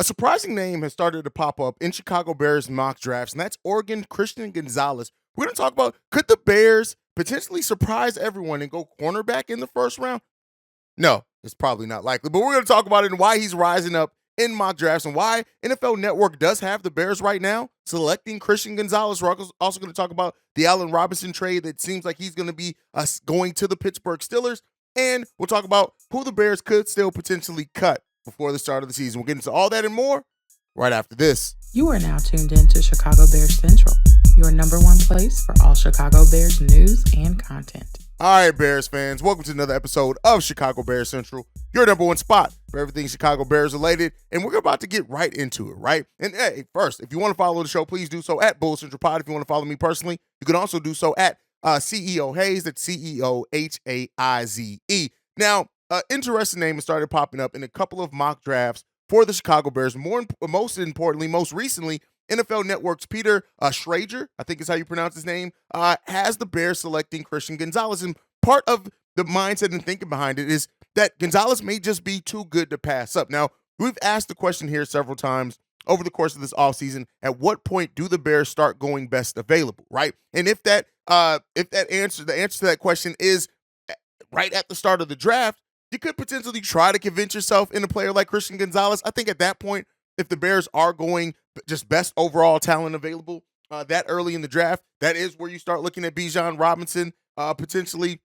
A surprising name has started to pop up in Chicago Bears mock drafts, and that's Oregon Christian Gonzalez. We're going to talk about could the Bears potentially surprise everyone and go cornerback in the first round? No, it's probably not likely, but we're going to talk about it and why he's rising up in mock drafts and why NFL Network does have the Bears right now selecting Christian Gonzalez. We're also going to talk about the Allen Robinson trade that seems like he's going to be going to the Pittsburgh Steelers, and we'll talk about who the Bears could still potentially cut before the start of the season. We'll get into all that and more right after this. You are now tuned in to Chicago Bears Central, your number one place for all Chicago Bears news and content. All right, Bears fans, welcome to another episode of Chicago Bears Central, your number one spot for everything Chicago Bears related, and we're about to get right into it, right? And hey, first, if you want to follow the show, please do so at Bull Central Pod. If you want to follow me personally, you can also do so at CEO Hayes, that's CEOHAIZE. Now, interesting name has started popping up in a couple of mock drafts for the Chicago Bears. Most importantly, most recently, NFL Network's Peter Schrager, I think is how you pronounce his name, has the Bears selecting Christian Gonzalez. And part of the mindset and thinking behind it is that Gonzalez may just be too good to pass up. Now, we've asked the question here several times over the course of this offseason, at what point do the Bears start going best available, right? And if the answer to that question is right at the start of the draft, you could potentially try to convince yourself in a player like Christian Gonzalez. I think at that point, if the Bears are going just best overall talent available that early in the draft, that is where you start looking at Bijan Robinson potentially,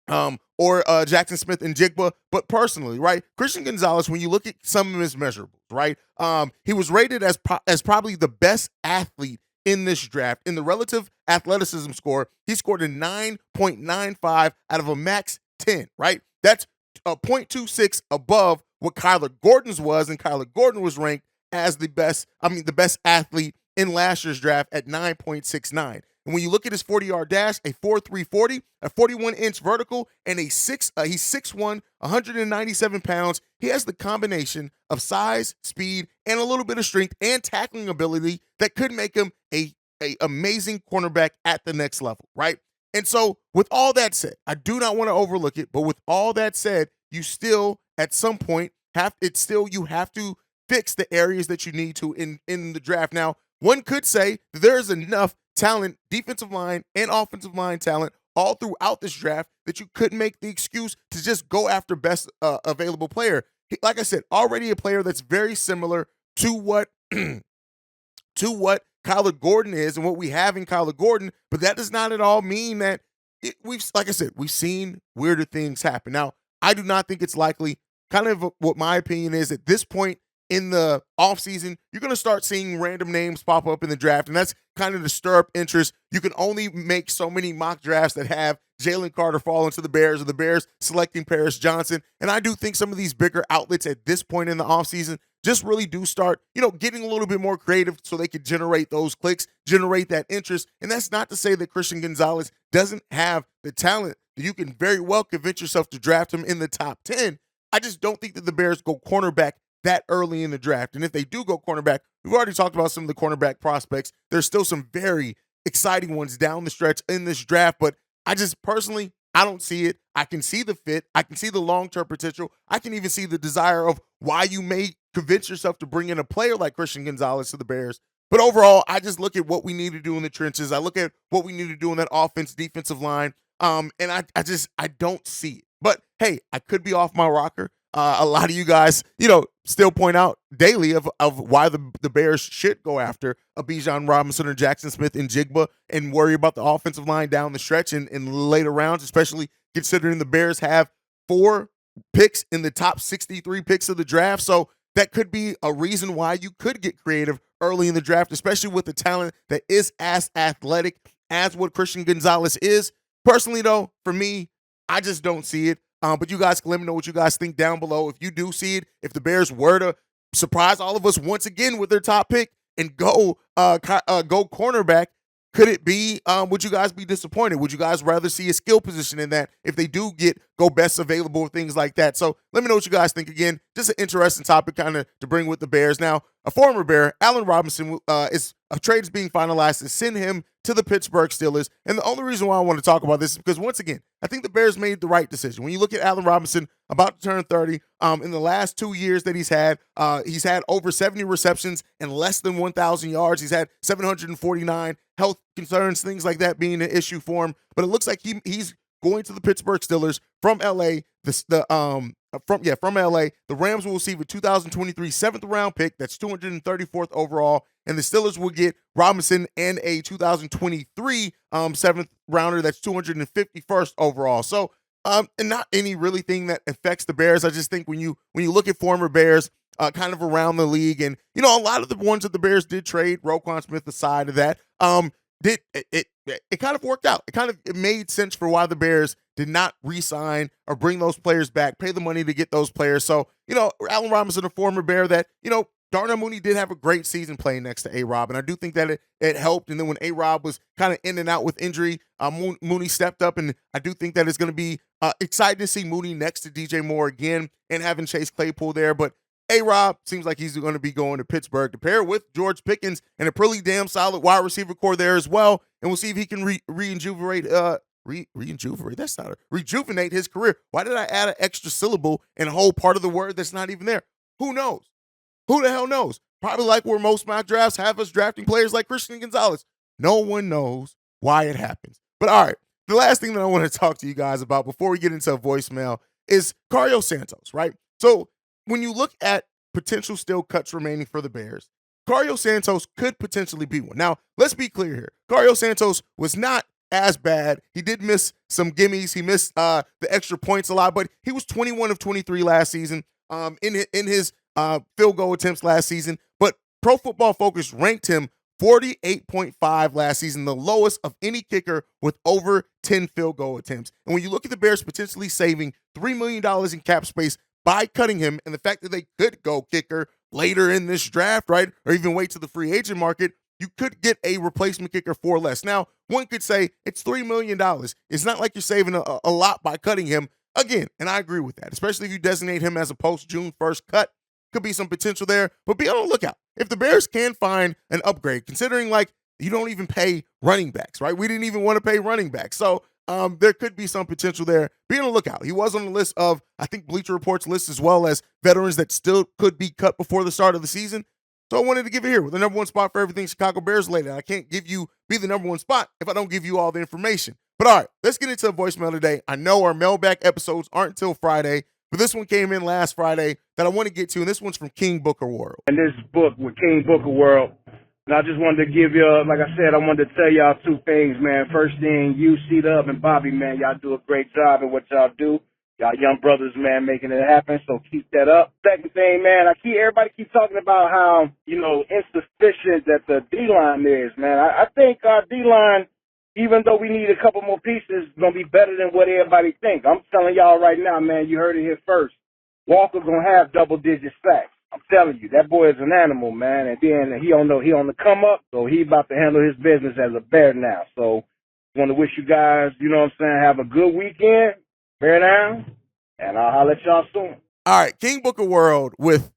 or Jackson Smith and Jigba. But personally, right, Christian Gonzalez, when you look at some of his measurables, right, he was rated as probably the best athlete in this draft. In the relative athleticism score, he scored a 9.95 out of a max 10, right? That's a 0.26 above what Kyler Gordon's was, and Kyler Gordon was ranked as the best athlete in last year's draft at 9.69. And when you look at his 40-yard dash, a 4.340, a 41-inch vertical, and he's 6'1", 197 pounds. He has the combination of size, speed, and a little bit of strength and tackling ability that could make him a amazing cornerback at the next level, right? And so with all that said, I do not want to overlook it, but with all that said, you still at some point you have to fix the areas that you need to in the draft. Now, one could say that there is enough talent, defensive line and offensive line talent all throughout this draft that you couldn't make the excuse to just go after best available player. Like I said, already a player that's very similar to what Kyler Gordon is and what we have in Kyler Gordon, but that does not at all mean that we've seen weirder things happen. Now, I do not think it's likely. Kind of what my opinion is at this point in the offseason, you're going to start seeing random names pop up in the draft, and that's kind of to stir up interest. You can only make so many mock drafts that have Jalen Carter falling to the Bears or the Bears selecting Paris Johnson, and I do think some of these bigger outlets at this point in the offseason just really do start, getting a little bit more creative so they could generate those clicks, generate that interest. And that's not to say that Christian Gonzalez doesn't have the talent that you can very well convince yourself to draft him in the top 10. I just don't think that the Bears go cornerback that early in the draft. And if they do go cornerback, we've already talked about some of the cornerback prospects. There's still some very exciting ones down the stretch in this draft, but I just personally, I don't see it. I can see the fit. I can see the long-term potential. I can even see the desire of why you may convince yourself to bring in a player like Christian Gonzalez to the Bears. But overall, I just look at what we need to do in the trenches. I look at what we need to do in that offense, defensive line, and I don't see it. But hey, I could be off my rocker. A lot of you guys, still point out daily of why the Bears should go after a Bijan Robinson or Jackson Smith and Jigba and worry about the offensive line down the stretch in later rounds, especially considering the Bears have 4 picks in the top 63 picks of the draft. So that could be a reason why you could get creative early in the draft, especially with the talent that is as athletic as what Christian Gonzalez is. Personally, though, for me, I just don't see it. But you guys can let me know what you guys think down below. If you do see it, if the Bears were to surprise all of us once again with their top pick and go cornerback, could it be, would you guys be disappointed? Would you guys rather see a skill position in that if they do go best available, things like that? So let me know what you guys think. Again, just an interesting topic kind of to bring with the Bears. Now, a former Bear, Allen Robinson, is a trade is being finalized to send him to the Pittsburgh Steelers. And the only reason why I want to talk about this is because, once again, I think the Bears made the right decision. When you look at Allen Robinson, about to turn 30, in the last 2 years that he's had over 70 receptions and less than 1,000 yards. He's had 749 health concerns, things like that being an issue for him. But it looks like he's going to the Pittsburgh Steelers from LA. From LA. The Rams will receive a 2023 seventh round pick. That's 234th overall. And the Steelers will get Robinson and a 2023 seventh rounder. That's 251st overall. So, and not any really thing that affects the Bears. I just think when you look at former Bears kind of around the league, and a lot of the ones that the Bears did trade, Roquan Smith aside of that, it kind of worked out. It made sense for why the Bears did not re-sign or bring those players back, pay the money to get those players. So, Allen Robinson, a former Bear that, Darnell Mooney did have a great season playing next to A-Rob, and I do think that it helped. And then when A-Rob was kind of in and out with injury, Mooney stepped up, and I do think that it's going to be exciting to see Mooney next to DJ Moore again and having Chase Claypool there. But A-Rob seems like he's going to be going to Pittsburgh to pair with George Pickens and a pretty damn solid wide receiver core there as well. And we'll see if he can rejuvenate his career. Why did I add an extra syllable and a whole part of the word that's not even there? Who knows? Who the hell knows? Probably like where most mock drafts have us drafting players like Christian Gonzalez. No one knows why it happens. But all right, the last thing that I want to talk to you guys about before we get into a voicemail is Cario Santos, right? So when you look at potential still cuts remaining for the Bears, Cario Santos could potentially be one. Now, let's be clear here. Cario Santos was not as bad. He did miss some gimmies. He missed the extra points a lot, but he was 21 of 23 last season in his field goal attempts last season. But Pro Football Focus ranked him 48.5 last season, the lowest of any kicker with over 10 field goal attempts. And when you look at the Bears potentially saving $3 million in cap space by cutting him, and the fact that they could go kicker later in this draft, right, or even wait to the free agent market, you could get a replacement kicker for less. Now, one could say it's $3 million. It's not like you're saving a lot by cutting him. Again, and I agree with that, especially if you designate him as a post-June 1st cut. Could be some potential there, but be on the lookout. If the Bears can find an upgrade, considering like you don't even pay running backs, right? We didn't even want to pay running backs. So there could be some potential there. Be on the lookout. He was on the list of, I think, Bleacher Report's list, as well as veterans that still could be cut before the start of the season. So I wanted to give it here with the number one spot for everything Chicago Bears related. I can't be the number one spot if I don't give you all the information. But all right, let's get into a voicemail today. I know our mailbag episodes aren't until Friday, but this one came in last Friday that I want to get to, and this one's from King Booker World. And this book with King Booker World. And I just wanted to give you, like I said, I wanted to tell y'all two things, man. First thing, you, C-Dub, and Bobby, man, y'all do a great job at what y'all do. Y'all young brothers, man, making it happen, so keep that up. Second thing, man, everybody keeps talking about how, insufficient that the D-line is, man. I think our D-line, even though we need a couple more pieces, is going to be better than what everybody thinks. I'm telling y'all right now, man, you heard it here first. Walker's going to have double-digit sacks. I'm telling you, that boy is an animal, man. And then he on the come up, so he about to handle his business as a Bear now. So I want to wish you guys, have a good weekend. Bear down, and I'll holler at y'all soon. All right, King Booker World with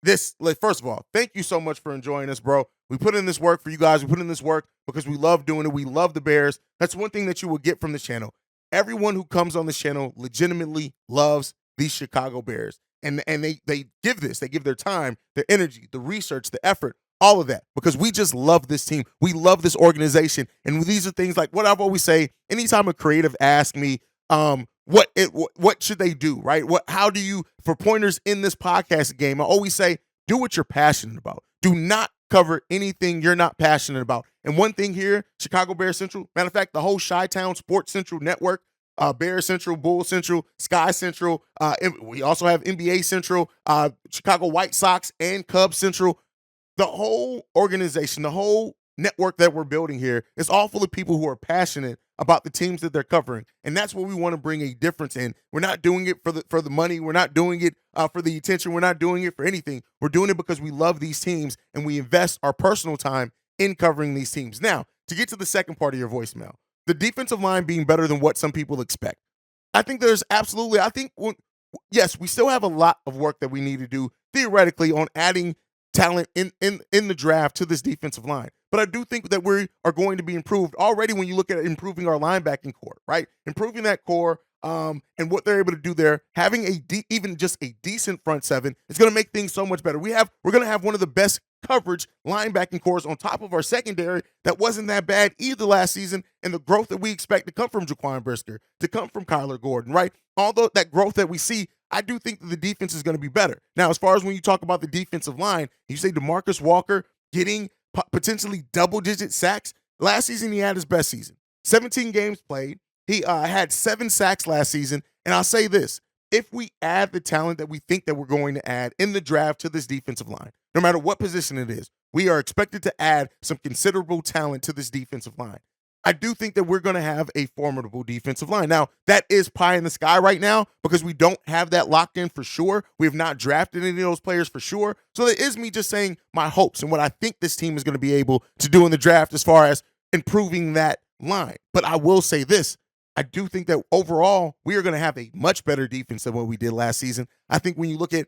this. First of all, thank you so much for enjoying us, bro. We put in this work for you guys. We put in this work because we love doing it. We love the Bears. That's one thing that you will get from this channel. Everyone who comes on this channel legitimately loves these Chicago Bears. And they give this. They give their time, their energy, the research, the effort, all of that, because we just love this team. We love this organization. And these are things like what I've always say, anytime a creative asks me, what should they do, right? How do you, for pointers in this podcast game, I always say, do what you're passionate about. Do not cover anything you're not passionate about. And one thing here, Chicago Bears Central, matter of fact, the whole Chi-Town Sports Central network, Bear Central, Bull Central, Sky Central. We also have NBA Central, Chicago White Sox, and Cubs Central. The whole organization, the whole network that we're building here is all full of people who are passionate about the teams that they're covering. And that's what we want to bring a difference in. We're not doing it for the money. We're not doing it for the attention. We're not doing it for anything. We're doing it because we love these teams and we invest our personal time in covering these teams. Now, to get to the second part of your voicemail, the defensive line being better than what some people expect. I think yes, we still have a lot of work that we need to do theoretically on adding talent in the draft to this defensive line. but I do think that we are going to be improved already when you look at improving our linebacking core, right? Improving that core and what they're able to do there, having even just a decent front seven is going to make things so much better. We're going to have one of the best coverage linebacking cores on top of our secondary that wasn't that bad either last season, and the growth that we expect to come from Jaquan Brisker, to come from Kyler Gordon, right? Although that growth that we see, I do think that the defense is going to be better. Now, as far as when you talk about the defensive line, you say DeMarcus Walker getting potentially double-digit sacks. Last season, he had his best season. 17 games played. He had 7 sacks last season. And I'll say this, if we add the talent that we think that we're going to add in the draft to this defensive line, no matter what position it is, we are expected to add some considerable talent to this defensive line. I do think that we're going to have a formidable defensive line. Now, that is pie in the sky right now because we don't have that locked in for sure. We have not drafted any of those players for sure. So it is me just saying my hopes and what I think this team is going to be able to do in the draft as far as improving that line. But I will say this. I do think that overall, we are going to have a much better defense than what we did last season. I think when you look at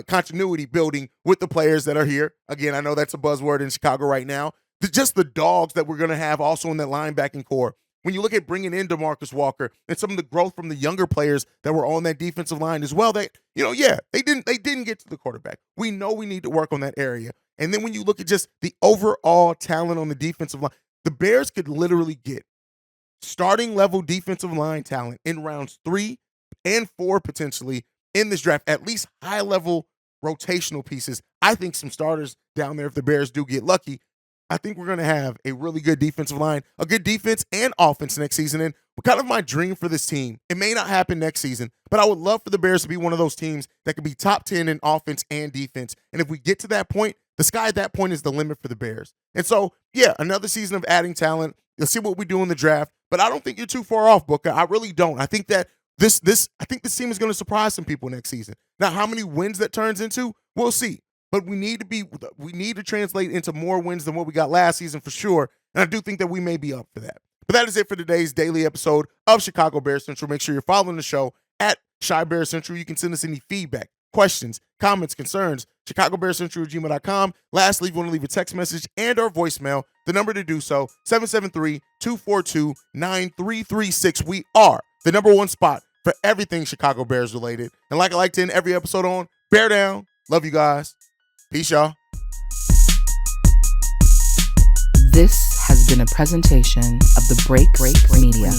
continuity building with the players that are here, again, I know that's a buzzword in Chicago right now, just the dogs that we're going to have also in that linebacking core. When you look at bringing in DeMarcus Walker and some of the growth from the younger players that were on that defensive line as well, they didn't get to the quarterback. We know we need to work on that area. And then when you look at just the overall talent on the defensive line, the Bears could literally get starting level defensive line talent in rounds 3 and 4 potentially in this draft, at least high level rotational pieces. I think some starters down there if the Bears do get lucky. I think we're going to have a really good defensive line, a good defense and offense next season. And kind of my dream for this team, it may not happen next season, but I would love for the Bears to be one of those teams that could be top 10 in offense and defense. And if we get to that point, the sky at that point is the limit for the Bears. And so, yeah, another season of adding talent. You'll see what we do in the draft, but I don't think you're too far off, Booker. I really don't. I think that this team is going to surprise some people next season. Now, how many wins that turns into, we'll see. But we need to translate into more wins than what we got last season for sure. And I do think that we may be up for that. But that is it for today's daily episode of Chicago Bears Central. Make sure you're following the show at Chi Bears Central. You can send us any feedback, questions, comments, concerns, ChicagoBearsCentral@gmail.com. Lastly, if you want to leave a text message and or voicemail, the number to do so, 773-242-9336. We are the number one spot for everything Chicago Bears related. And like I like to end every episode on, bear down. Love you guys. Peace, y'all. This has been a presentation of the Break Media.